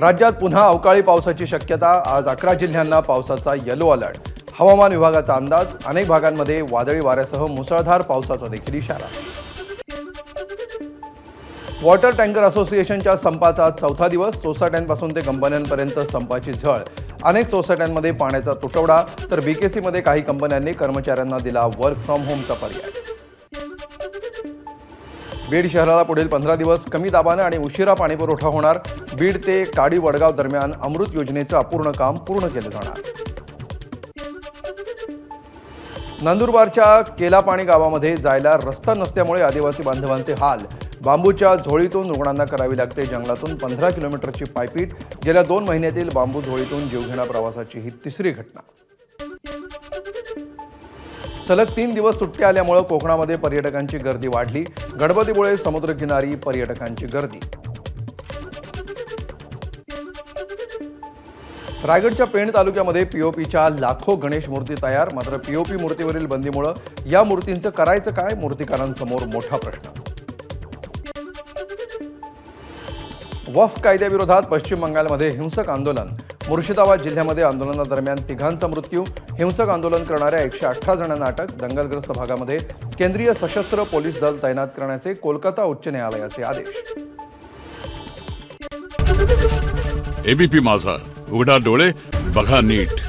राज्यात पुन्हा अवकाळी पावसाची शक्यता। आज 11 जिल्ह्यांना पावसाचा येलो अलर्ट। हवामान विभागाचा अंदाज, अनेक भागांमध्ये वादळी वाऱ्यासह मुसळधार पावसाचा देखील इशारा। वॉटर टँकर असोसिएशनच्या संपाचा चौथा दिवस। सोसायट्यांपासून ते कंपन्यांपर्यंत संपाची झळ। अनेक सोसायट्यांमध्ये पाण्याचा तुटवडा, तर बीकेसीमध्ये काही कंपन्यांनी कर्मचाऱ्यांना दिला वर्क फ्रॉम होमचा पर्याय। बीड शहराला पुढील 15 दिवस कमी दाबाने आणि उशिरा पाणीपुरवठा होणार। बीड ते काडी वडगाव दरम्यान अमृत योजनेचं अपूर्ण काम पूर्ण केलं जाणार। नंदुरबारच्या केलापाणी गावामध्ये जायला रस्ता नसल्यामुळे आदिवासी बांधवांचे हाल। बांबूच्या झोळीतून रुग्णांना करावी लागते जंगलातून 15 किलोमीटरची पायपीट। गेल्या 2 महिन्यातील बांबू झोळीतून जीवघेण्या प्रवासाची ही तिसरी घटना। सलग 3 दिवस सुट्टी आल्यामुळे कोकणामध्ये पर्यटकांची गर्दी वाढली। गणपतीपुळे समुद्रकिनारी पर्यटकांची गर्दी। रायगडच्या पेण तालुक्यामध्ये पीओपीच्या लाखो गणेश मूर्ती तयार। मात्र पीओपी मूर्तीवरील बंदीमुळे या मूर्तींचं करायचं काय, मूर्तिकारांसमोर मोठा प्रश्न। वक्फ कायद्याविरोधात पश्चिम बंगालमध्ये हिंसक आंदोलन। मुर्शिदाबाद जिल्ह्यामध्ये आंदोलनादरम्यान 3घांचा मृत्यू। हिंसक आंदोलन करणाऱ्या 118 जणांना अटक। दंगलग्रस्त भागामध्ये केंद्रीय सशस्त्र पोलीस दल तैनात करण्याचे कोलकाता उच्च न्यायालयाचे आदेश। एबीपी माझा, उघडा डोळे बघा नीट।